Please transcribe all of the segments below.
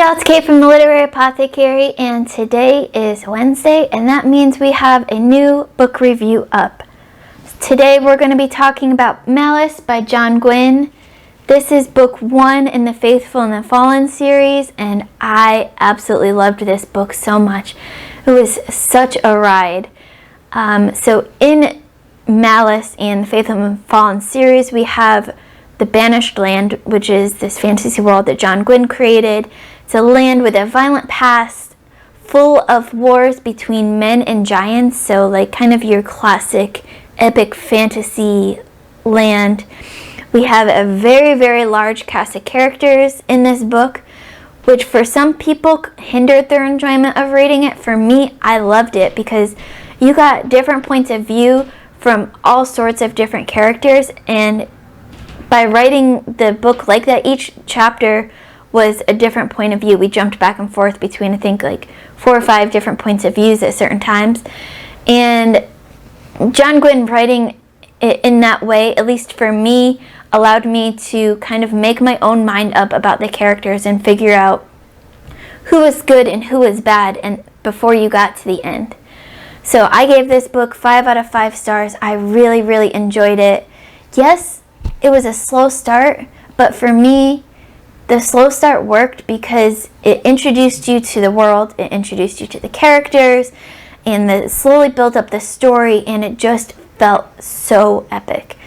Hello, it's Kate from the Literary Apothecary, and today is Wednesday, and that means we have a new book review up. Today we're going to be talking about Malice by John Gwynne. This is book 1 in the Faithful and the Fallen series, and I absolutely loved this book so much. It was such a ride. So in Malice and the Faithful and the Fallen series, we have the Banished Land, which is this fantasy world that John Gwynne created. It's a land with a violent past, full of wars between men and giants, so like kind of your classic epic fantasy land. We have a very, very large cast of characters in this book, which for some people hindered their enjoyment of reading it. For me, I loved it because you got different points of view from all sorts of different characters, and by writing the book like that, each chapter was a different point of view. We jumped back and forth between, I think, like 4 or 5 different points of views at certain times. And John Gwynne writing it in that way, at least for me, allowed me to kind of make my own mind up about the characters and figure out who was good and who was bad, and before you got to the end. So I gave this book 5 out of 5 stars. I really, really enjoyed it. Yes, it was a slow start, but for me, the slow start worked because it introduced you to the world, it introduced you to the characters, and it slowly built up the story, and it just felt so epic.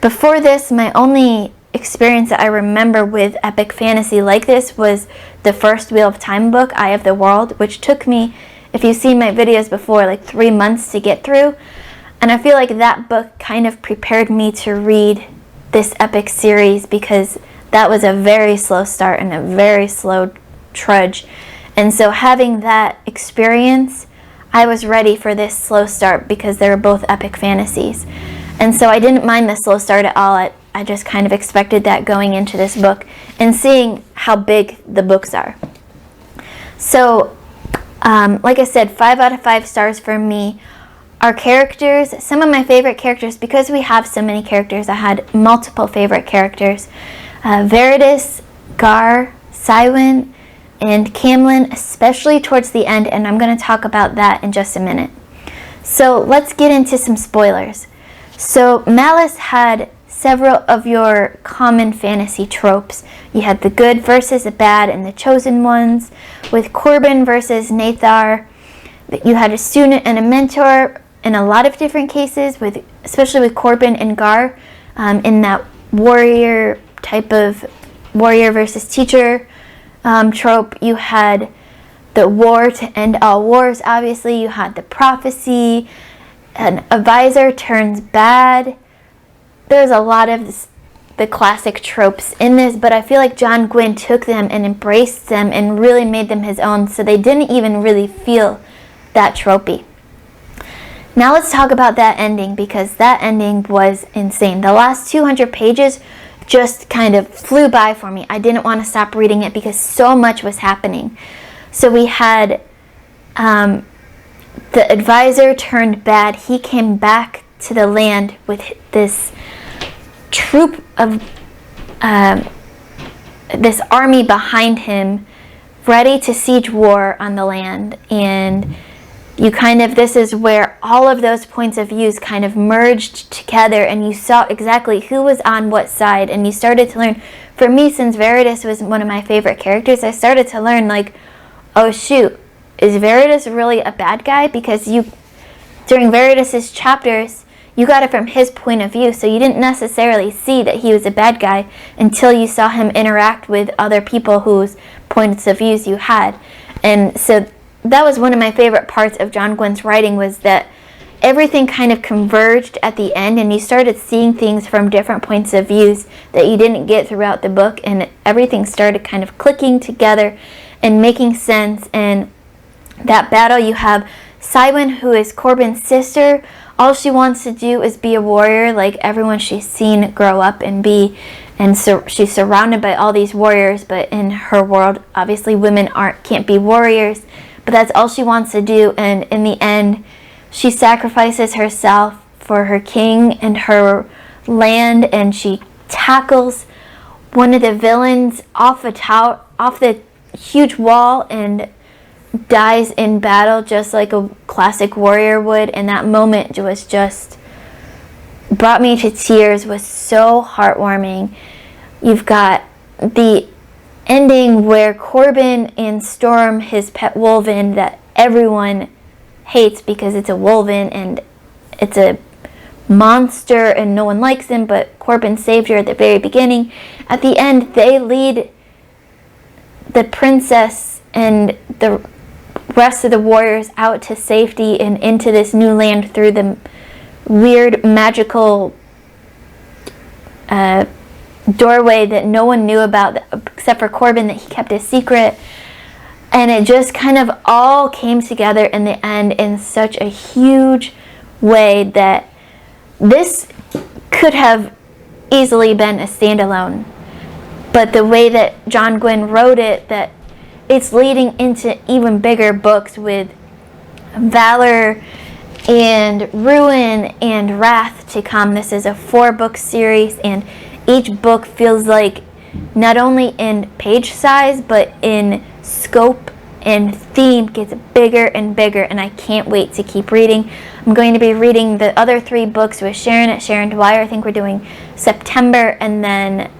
Before this, my only experience that I remember with epic fantasy like this was the first Wheel of Time book, Eye of the World, which took me, if you've seen my videos before, like 3 months to get through. And I feel like that book kind of prepared me to read this epic series because that was a very slow start and a very slow trudge. And so having that experience, I was ready for this slow start because they were both epic fantasies. And so I didn't mind the slow start at all. I just kind of expected that going into this book and seeing how big the books are. So, like I said, 5 out of 5 stars for me. Our characters, some of my favorite characters, because we have so many characters, I had multiple favorite characters. Veritas, Gar, Cywin, and Camlin, especially towards the end, and I'm going to talk about that in just a minute. So let's get into some spoilers. So Malice had several of your common fantasy tropes. You had the good versus the bad and the chosen ones, with Corbin versus Nathar. You had a student and a mentor in a lot of different cases, especially with Corbin and Gar, in that warrior type of warrior versus teacher trope. You had the war to end all wars, obviously. You had the prophecy, an advisor turns bad. There's a lot of the classic tropes in this, but I feel like John Gwynne took them and embraced them and really made them his own, so they didn't even really feel that tropey. Now let's talk about that ending, because that ending was insane. The last 200 pages just kind of flew by for me. I didn't want to stop reading it because so much was happening. So we had the advisor turned bad. He came back to the land with this troop of this army behind him, ready to siege war on the land. And this is where all of those points of views kind of merged together, and you saw exactly who was on what side, and you started to learn. For me, since Veritas was one of my favorite characters, I started to learn, like, oh shoot, is Veritas really a bad guy? Because during Veritas's chapters, you got it from his point of view, so you didn't necessarily see that he was a bad guy until you saw him interact with other people whose points of views you had. And so that was one of my favorite parts of John Gwynne's writing, was that everything kind of converged at the end, and you started seeing things from different points of views that you didn't get throughout the book, and everything started kind of clicking together and making sense. And that battle, you have Cywin, who is Corbin's sister. All she wants to do is be a warrior like everyone she's seen grow up and be. And so she's surrounded by all these warriors, but in her world, obviously women can't be warriors. But that's all she wants to do, and in the end, she sacrifices herself for her king and her land, and she tackles one of the villains off the huge wall and dies in battle just like a classic warrior would. And that moment was just brought me to tears, was so heartwarming. You've got the ending where Corbin and Storm, his pet wolven that everyone hates because it's a wolven and it's a monster and no one likes him, but Corbin saved her at the very beginning. At the end, they lead the princess and the rest of the warriors out to safety and into this new land through the weird magical doorway that no one knew about except for Corbin, that he kept a secret. And it just kind of all came together in the end in such a huge way that this could have easily been a standalone. But the way that John Gwynne wrote it, that it's leading into even bigger books with Valor and Ruin and Wrath to come. This is a 4-book series, and each book feels like not only in page size but in scope and theme gets bigger and bigger, and I can't wait to keep reading. I'm going to be reading the other 3 books with Sharon at Sharon Dwyer. I think we're doing September and then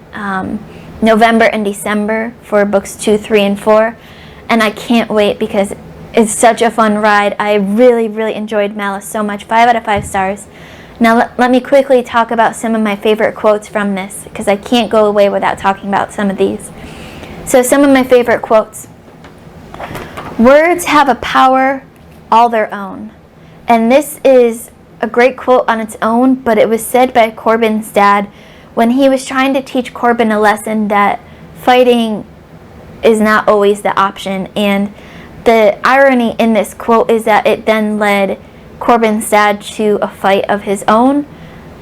November and December for books 2, 3, and 4, and I can't wait because it's such a fun ride. I really, really enjoyed Malice so much. 5 out of 5 stars. Now let me quickly talk about some of my favorite quotes from this, because I can't go away without talking about some of these. So some of my favorite quotes. Words have a power all their own. And this is a great quote on its own, but it was said by Corbin's dad when he was trying to teach Corbin a lesson that fighting is not always the option. And the irony in this quote is that it then led Corbin's dad to a fight of his own.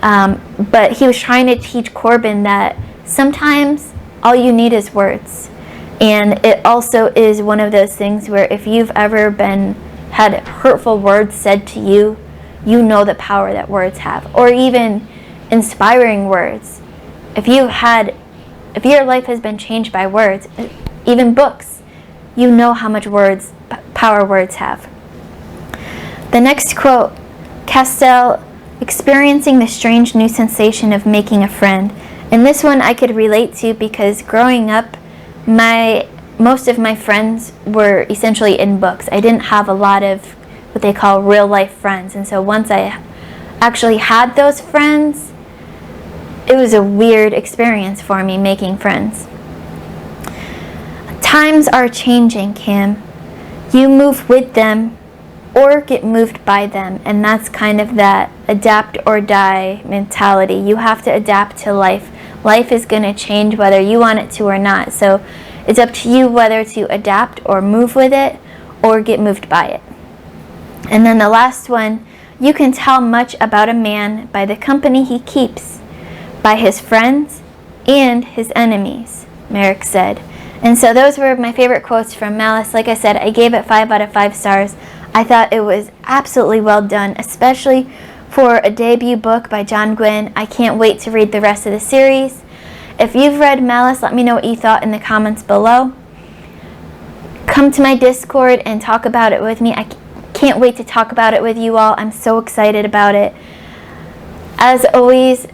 But he was trying to teach Corbin that sometimes all you need is words. And it also is one of those things where if you've ever had hurtful words said to you, you know the power that words have. Or even inspiring words. If your life has been changed by words, even books, you know how much power words have. The next quote, Castell, experiencing the strange new sensation of making a friend. And this one I could relate to because growing up, most of my friends were essentially in books. I didn't have a lot of what they call real life friends. And so once I actually had those friends, it was a weird experience for me making friends. Times are changing, Kim. You move with them or get moved by them, and that's kind of that adapt or die mentality. You have to adapt to life. Life is going to change whether you want it to or not, so it's up to you whether to adapt or move with it or get moved by it. And then the last one, you can tell much about a man by the company he keeps, by his friends and his enemies, Merrick said. And so those were my favorite quotes from Malice. Like I said, I gave it 5 out of 5 stars. I thought it was absolutely well done, especially for a debut book by John Gwynne. I can't wait to read the rest of the series. If you've read Malice, let me know what you thought in the comments below. Come to my Discord and talk about it with me. I can't wait to talk about it with you all. I'm so excited about it. As always,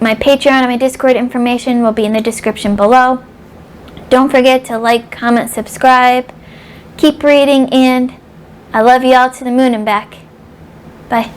my Patreon and my Discord information will be in the description below. Don't forget to like, comment, subscribe. Keep reading, and I love you all to the moon and back. Bye.